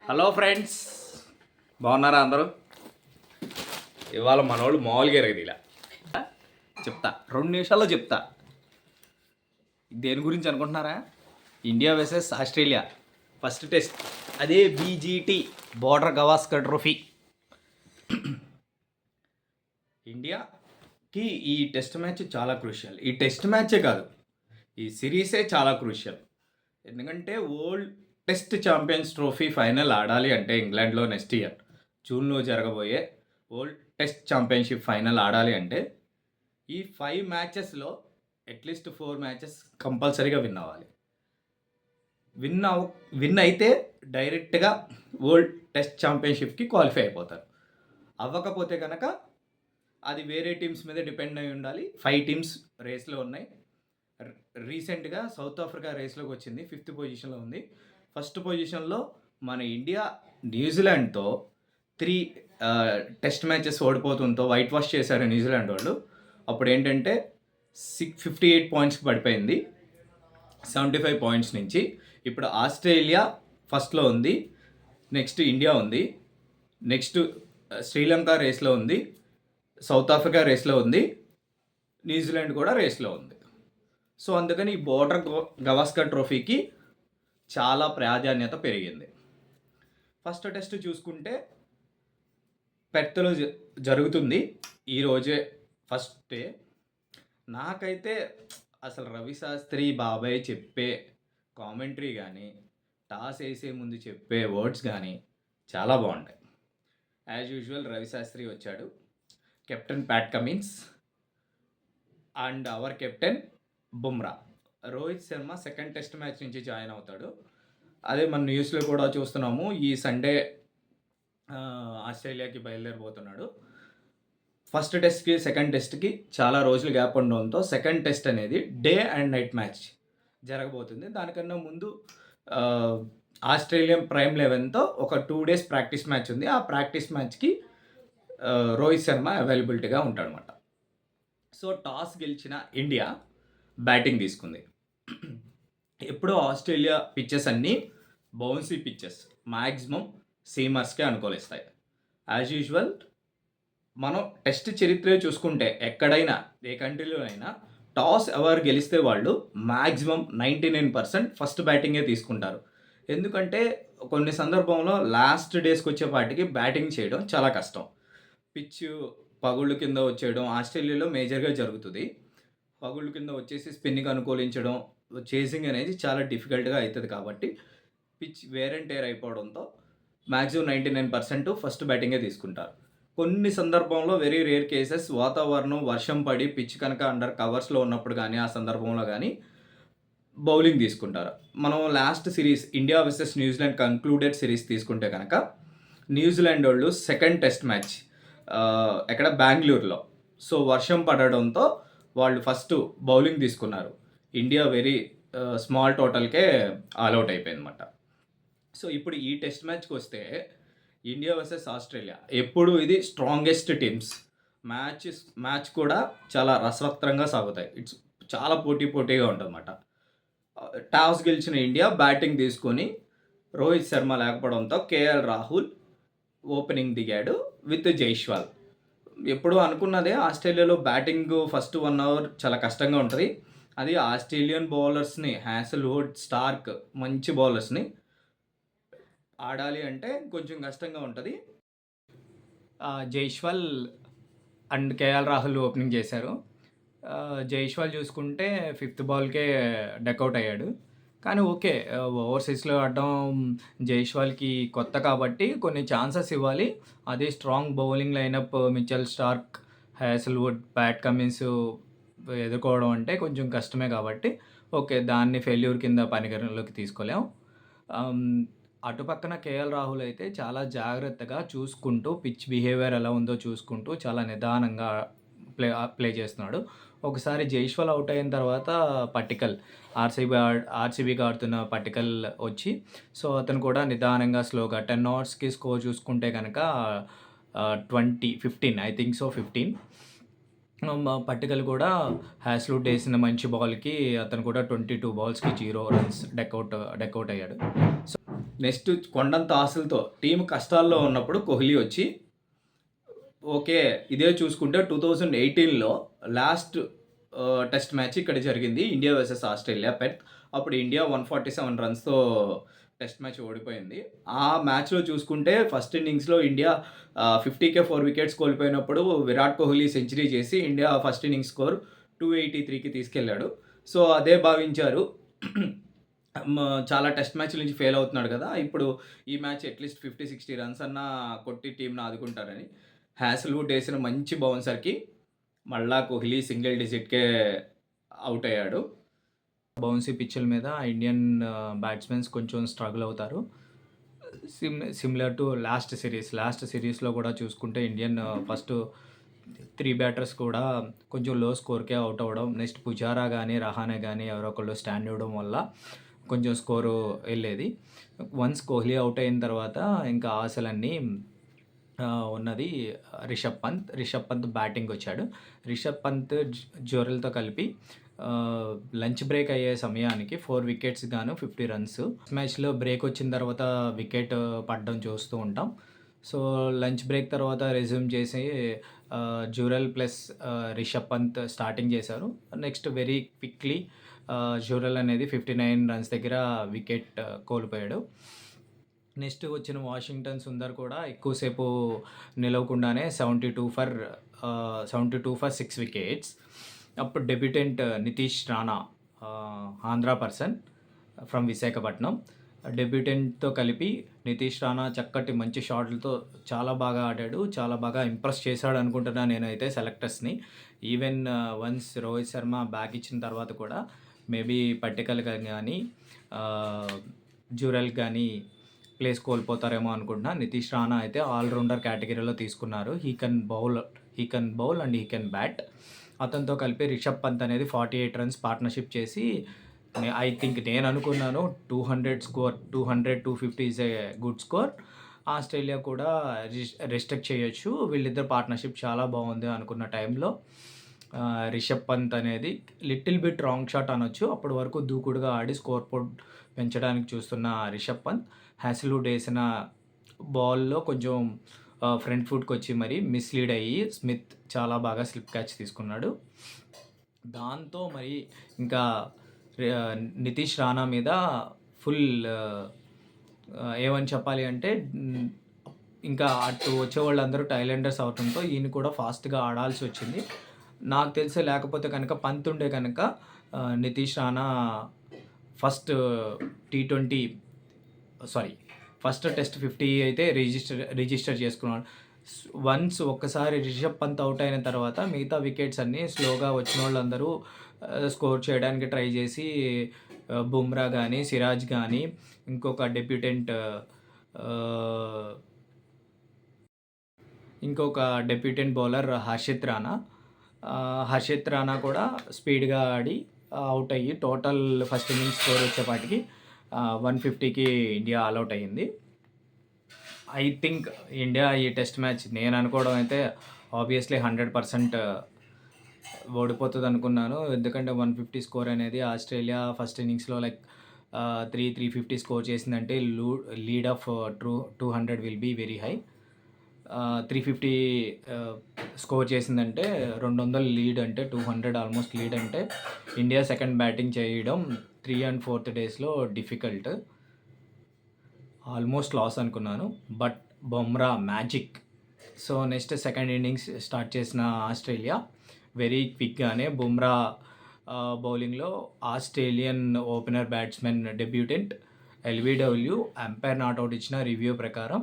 Hello friends, బాగున్నారా అందరూ? ఇవాళ మనోళ్ళు మామూలుగా ఎరగదిలా చెప్తా, 2 నిమిషాల్లో చెప్తా. దేని గురించి అనుకుంటున్నారా? India versus Australia first test, అదే బీజీటీ బోర్డర్ గవాస్కర్ ట్రోఫీ. ఇండియాకి ఈ టెస్ట్ మ్యాచ్ చాలా క్రూషియల్. ఈ టెస్ట్ మ్యాచే కాదు, ఈ సిరీసే చాలా క్రూషియల్. ఎందుకంటే world test champions trophy final ఆడాలి అంటే ఇంగ్లాండ్లో నెక్స్ట్ ఇయర్ జూన్లో జరగబోయే వరల్డ్ టెస్ట్ ఛాంపియన్షిప్ ఫైనల్ ఆడాలి అంటే ఈ 5 మ్యాచెస్లో అట్లీస్ట్ 4 మ్యాచెస్ కంపల్సరీగా విన్ అవ్వాలి. విన్ అయితే డైరెక్ట్గా వరల్డ్ టెస్ట్ ఛాంపియన్షిప్కి క్వాలిఫై అయిపోతారు. అవ్వకపోతే కనుక అది వేరే టీమ్స్ మీద డిపెండ్ అయి ఉండాలి. 5 టీమ్స్ రేస్లో ఉన్నాయి. రీసెంట్గా సౌత్ ఆఫ్రికా రేస్లోకి వచ్చింది, 5th పొజిషన్లో ఉంది. ఫస్ట్ పొజిషన్లో మన ఇండియా న్యూజిలాండ్తో 3 టెస్ట్ మ్యాచెస్ ఓడిపోతుందో వైట్ వాష్ చేశారు న్యూజిలాండ్ వాళ్ళు. అప్పుడు ఏంటంటే 58 పాయింట్స్కి పడిపోయింది 75 పాయింట్స్ నుంచి. ఇప్పుడు ఆస్ట్రేలియా ఫస్ట్లో ఉంది, నెక్స్ట్ ఇండియా ఉంది, నెక్స్ట్ శ్రీలంక రేస్లో ఉంది, సౌత్ ఆఫ్రికా రేస్లో ఉంది, న్యూజిలాండ్ కూడా రేస్లో ఉంది. సో అందుకని ఈ బోర్డర్ గవాస్కర్ ట్రోఫీకి చాలా ప్రాధాన్యత పెరిగింది. ఫస్ట్ టెస్ట్ చూసుకుంటే పెర్త్లో జరుగుతుంది ఈరోజే ఫస్ట్ డే. నాకైతే అసలు రవి శాస్త్రి బాబాయ్ చెప్పే కామెంటరీ కానీ, టాస్ వేసే ముందు చెప్పే వర్డ్స్ కానీ చాలా బాగుంటాయి. యాజ్ యూజువల్ రవి శాస్త్రి వచ్చాడు, captain Pat Cummins and hour captain Bumrah. Rohit Sharma second test match నుంచి జాయిన్ అవుతాడు. అదే మన న్యూస్లో కూడా చూస్తున్నాము, ఈ సండే ఆస్ట్రేలియాకి బయలుదేరిపోతున్నాడు. ఫస్ట్ టెస్ట్కి సెకండ్ టెస్ట్కి చాలా రోజులు గ్యాప్ ఉండడంతో సెకండ్ టెస్ట్ అనేది డే అండ్ నైట్ మ్యాచ్ జరగబోతుంది. దానికన్నా ముందు ఆస్ట్రేలియన్ ప్రైమ్ 11తో ఒక 2 days ప్రాక్టీస్ మ్యాచ్ ఉంది. ఆ ప్రాక్టీస్ మ్యాచ్కి రోహిత్ శర్మ అవైలబిలిటీగా ఉంటాడనమాట. సో టాస్ గెలిచిన ఇండియా బ్యాటింగ్ తీసుకుంది. ఎప్పుడూ ఆస్ట్రేలియా పిచ్చెస్ అన్నీ బౌన్సీ పిచ్చెస్, మ్యాక్సిమం సీమర్స్కే అనుకూలిస్తాయి. యాజ్ యూజువల్ మనం టెస్ట్ చరిత్ర చూసుకుంటే ఎక్కడైనా ఏ కంట్రీలో అయినా టాస్ ఎవరు గెలిస్తే వాళ్ళు మ్యాక్సిమం 99% ఫస్ట్ బ్యాటింగే తీసుకుంటారు. ఎందుకంటే కొన్ని సందర్భంలో లాస్ట్ డేస్కి వచ్చేపాటికి బ్యాటింగ్ చేయడం చాలా కష్టం. పిచ్ పగుళ్ళు కింద వచ్చేయడం ఆస్ట్రేలియాలో మేజర్గా జరుగుతుంది. పగుళ్ళు కింద వచ్చేసి స్పిన్కి అనుకూలించడం, చేసింగ్ అనేది చాలా డిఫికల్ట్గా అవుతుంది. కాబట్టి పిచ్ వేర్ అండ్ టేర్ అయిపోవడంతో మ్యాక్సిమం 99% ఫస్ట్ బ్యాటింగే తీసుకుంటారు. కొన్ని సందర్భంలో వెరీ రేర్ కేసెస్ వాతావరణం వర్షం పడి పిచ్ కనుక అండర్ కవర్స్లో ఉన్నప్పుడు కానీ ఆ సందర్భంలో కానీ బౌలింగ్ తీసుకుంటారు. మనం last series India versus New Zealand concluded series తీసుకుంటే కనుక న్యూజిలాండ్ వాళ్ళు సెకండ్ టెస్ట్ మ్యాచ్ ఎక్కడ బెంగళూరులో, సో వర్షం పడడంతో వాళ్ళు ఫస్ట్ బౌలింగ్ తీసుకున్నారు. ఇండియా వెరీ స్మాల్ టోటల్కే ఆల్అవుట్ అయిపోయింది అనమాట. సో ఇప్పుడు ఈ టెస్ట్ మ్యాచ్కి వస్తే ఇండియా వర్సెస్ ఆస్ట్రేలియా ఎప్పుడు ఇది స్ట్రాంగెస్ట్ టీమ్స్ మ్యాచ్ కూడా చాలా రసవత్రంగా సాగుతాయి. ఇట్స్ చాలా పోటీగా ఉంటుంది అన్నమాట. టాస్ గెలిచిన ఇండియా బ్యాటింగ్ తీసుకొని రోహిత్ శర్మ లేకపోవడంతో కేఎల్ రాహుల్ ఓపెనింగ్ దిగాడు విత్ జైస్వాల్. ఎప్పుడు అనుకున్నదే ఆస్ట్రేలియాలో బ్యాటింగ్ ఫస్ట్ 1 hour చాలా కష్టంగా ఉంటుంది. అది ఆస్ట్రేలియన్ బౌలర్స్ని హ్యాసెల్వుడ్, స్టార్క్ మంచి బౌలర్స్ని ఆడాలి అంటే కొంచెం కష్టంగా ఉంటుంది. Jaiswal and KL Rahul opening చేశారు. జైస్వాల్ చూసుకుంటే 5th బాల్కే డక్అవుట్ అయ్యాడు. కానీ ఓకే, ఓవర్సీస్లో ఆడడం జైస్వాల్కి కొత్త కాబట్టి కొన్ని ఛాన్సెస్ ఇవ్వాలి. అదే strong bowling lineup Mitchell Starc, Hazlewood, Pat Cummins ఎదుర్కోవడం అంటే కొంచెం కష్టమే కాబట్టి ఓకే, దాన్ని ఫెయిల్యూర్ కింద పరిగణలోకి తీసుకోలేం. అటుపక్కన కేఎల్ రాహుల్ అయితే చాలా జాగ్రత్తగా చూసుకుంటూ పిచ్ బిహేవియర్ ఎలా ఉందో చూసుకుంటూ చాలా నిదానంగా ప్లే చేస్తున్నాడు. ఒకసారి జైస్వాల్ అవుట్ అయిన తర్వాత పట్టికల్ ఆర్సీబీకి ఆడుతున్న పట్టికల్ వచ్చి, సో అతను కూడా నిదానంగా స్లోగా 10 oversకి స్కోర్ చూసుకుంటే కనుక 15 ఐ థింక్ సో 15. పట్టికల్ కూడా హ్యాస్లూట్ వేసిన మంచి బాల్కి అతను కూడా 22 balls 0 runs డక్అవుట్ అయ్యాడు. సో నెక్స్ట్ కొండంత ఆశలతో టీం కష్టాల్లో ఉన్నప్పుడు కోహ్లీ వచ్చి ఓకే ఇదే చూసుకుంటే 2018లో లాస్ట్ టెస్ట్ మ్యాచ్ ఇక్కడ జరిగింది ఇండియా వర్సెస్ ఆస్ట్రేలియా పెర్త్. అప్పుడు ఇండియా 147 రన్స్‌తో టెస్ట్ మ్యాచ్ ఓడిపోయింది. ఆ మ్యాచ్‌లో చూసుకుంటే ఫస్ట్ ఇన్నింగ్స్‌లో ఇండియా 50కే 4 వికెట్స్ కోల్పోయినప్పుడు విరాట్ కోహ్లీ సెంచరీ చేసి ఇండియా ఫస్ట్ ఇన్నింగ్స్ స్కోర్ 283కి తీసుకెళ్ళాడు. సో అదే భావించారు. చాలా టెస్ట్ మ్యాచ్‌ల నుంచి ఫెయిల్ అవుతున్నాడు కదా! ఇప్పుడు ఈ మ్యాచ్ అట్‌లీస్ట్ 50, 60 రన్స్ అన్నా కొట్టి టీమ్‌ని ఆదుకుంటారని హ్యాసెల్‌వుడ్ ఏసిన మంచి బౌన్సర్‌కి మళ్ళా కోహ్లీ సింగిల్ డిజిట్‌కే ఔట్ అయ్యాడు. బౌన్సీ పిచ్‌ల మీద ఇండియన్ బ్యాట్స్‌మెన్స్ కొంచెం స్ట్రగుల్ అవుతారు. సిమిలర్ టు లాస్ట్ సిరీస్‌లో కూడా చూసుకుంటే ఇండియన్ ఫస్ట్ 3 బ్యాటర్స్ కూడా కొంచెం లో స్కోర్‌కే అవుట్ అవ్వడం. నెక్స్ట్ పుజారా గానీ, రహానే గానీ ఎవరో ఒకళ్ళు స్టాండ్ ఇవ్వడం వల్ల కొంచెం స్కోరు వెళ్ళేది. వన్స్ కోహ్లీ అవుట్ అయిన తర్వాత ఇంకా ఆశలన్నీ ఉన్నది రిషబ్ పంత్ బ్యాటింగ్ వచ్చాడు. రిషబ్ పంత్ జోరెల్తో కలిపి లంచ్ బ్రేక్ అయ్యే సమయానికి 4 వికెట్స్ గాను 50 రన్స్. మ్యాచ్లో బ్రేక్ వచ్చిన తర్వాత వికెట్ పడడం చూస్తూ ఉంటాం. సో లంచ్ బ్రేక్ తర్వాత రెజ్యూమ్ చేసి జూరెల్ ప్లస్ రిషబ్ పంత్ స్టార్టింగ్ చేశారు. నెక్స్ట్ వెరీ క్విక్లీ జూరెల్ అనేది 59 రన్స్ దగ్గర వికెట్ కోల్పోయాడు. నెక్స్ట్ వచ్చిన వాషింగ్టన్ సుందర్ కూడా ఎక్కువసేపు నిలవకుండానే 72 ఫర్ 6 వికెట్స్. అప్పుడు debutant Nitish Rana, Andhra person from Visakhapatnam, డెబ్యూటెంట్తో కలిపి నితీష్ రాణా చక్కటి మంచి షాట్లతో చాలా బాగా ఆడాడు. చాలా బాగా ఇంప్రెస్ చేశాడు అనుకుంటున్నాను నేనైతే సెలెక్టర్స్ని. Even once Rohit Sharma back ఇచ్చిన తర్వాత కూడా మేబీ పట్టికల్ కానీ జూరెల్ కానీ ప్లేస్ కోల్పోతారేమో అనుకుంటున్నా. నితీష్ రాణా అయితే ఆల్రౌండర్ కేటగిరీలో తీసుకున్నారు. He can bowl and he can bat. అతనితో కలిపి రిషబ్ పంత్ అనేది 48 రన్స్ పార్ట్నర్షిప్ చేసి ఐ థింక్ నేను అనుకున్నాను 250 is a good score. Australia కూడా రెస్ట్రిక్ట్ చేయొచ్చు, వీళ్ళిద్దరు పార్ట్నర్షిప్ చాలా బాగుంది అనుకున్న టైంలో రిషబ్ పంత్ అనేది లిటిల్ బిట్ రాంగ్ షాట్ అనొచ్చు. అప్పటి వరకు దూకుడుగా ఆడి స్కోర్ బోర్డ్ పెంచడానికి చూస్తున్న రిషబ్ పంత్ హ్యాసెల్వుడ్ వేసిన బాల్లో కొంచెం ఫ్రంట్ ఫుట్కి వచ్చి మరి మిస్లీడ్ అయ్యి స్మిత్ చాలా బాగా స్లిప్ క్యాచ్ తీసుకున్నాడు. దాంతో మరి ఇంకా నితీష్ రాణా మీద ఫుల్ ఏమని చెప్పాలి అంటే ఇంకా అటు వచ్చే వాళ్ళందరూ టైలెండర్స్ అవడంతో ఈయన కూడా ఫాస్ట్గా ఆడాల్సి వచ్చింది. నాకు తెలిసి లేకపోతే కనుక పంత్ ఉండే కనుక నితీష్ రాణా ఫస్ట్ టెస్ట్ 50 అయితే రిజిస్టర్ చేసుకున్నాడు. వన్స్ ఒక్కసారి రిషబ్ పంత్ అవుట్ అయిన తర్వాత మిగతా వికెట్స్ అన్నీ స్లోగా వచ్చిన వాళ్ళందరూ స్కోర్ చేయడానికి ట్రై చేసి బుమ్రా కానీ, సిరాజ్ కానీ, ఇంకొక డెబ్యూటెంట్ బౌలర్ హర్షిత్ రాణా కూడా స్పీడ్గా ఆడి అవుట్ అయ్యి టోటల్ ఫస్ట్ ఇన్నింగ్స్ స్కోర్ వచ్చేపాటికి 150కి ఇండియా ఆల్అవుట్ అయ్యింది. ఐ థింక్ ఇండియా ఈ టెస్ట్ మ్యాచ్ నేను అనుకోవడం అయితే ఆబ్వియస్లీ 100% ఓడిపోతుంది అనుకున్నాను. ఎందుకంటే 150 స్కోర్ అనేది ఆస్ట్రేలియా ఫస్ట్ ఇన్నింగ్స్లో 350 స్కోర్ చేసిందంటే lead of 200 will be very high. 350 score చేసిందంటే 200 లీడ్ అంటే 200 ఆల్మోస్ట్ లీడ్ అంటే ఇండియా సెకండ్ బ్యాటింగ్ చేయడం 3 and 4th డేస్లో డిఫికల్ట్. ఆల్మోస్ట్ లాస్ అనుకున్నాను, but Bumrah magic. So next second innings start చేసిన ఆస్ట్రేలియా వెరీ క్విక్గానే బుమ్రా బౌలింగ్లో Australian opener batsmen debutant LBW umpire not out ఇచ్చిన రివ్యూ ప్రకారం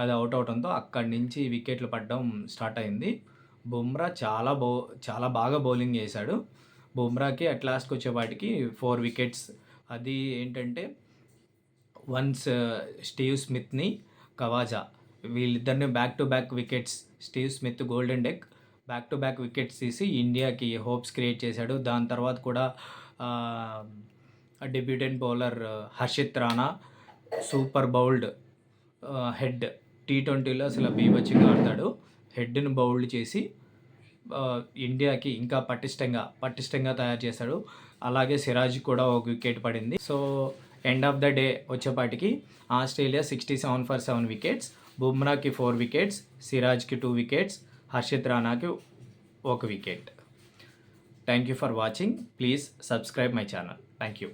అది అవుట్ అవడంతో అక్కడి నుంచి వికెట్లు పడడం స్టార్ట్ అయింది. బుమ్రా చాలా బాగా బౌలింగ్ చేశాడు. బుమ్రాకి అట్ లాస్ట్కి వచ్చేవాటికి 4 వికెట్స్. అది ఏంటంటే వన్స్ స్టీవ్ స్మిత్ని, కవాజా వీళ్ళిద్దరిని back to back wickets, Steve Smith golden duck back to back wickets తీసి ఇండియాకి హోప్స్ క్రియేట్ చేశాడు. దాని తర్వాత కూడా debutant bowler Harshit Rana super bowled Head, T20లో అసలు బీభత్సంగా ఆడతాడు. హెడ్ని బౌల్డ్ చేసి ఇండియాకి ఇంకా పటిష్టంగా తయారు చేశాడు. అలాగే సిరాజ్ కూడా ఒక వికెట్ పడింది. So end of the day వచ్చేపాటికి ఆస్ట్రేలియా 67 ఫర్ 7 వికెట్స్, బుమ్రాకి 4 వికెట్స్, సిరాజ్కి 2 వికెట్స్, హర్షిత్ రాణాకి 1 wicket. Thank you for watching. Please subscribe my channel. Thank you.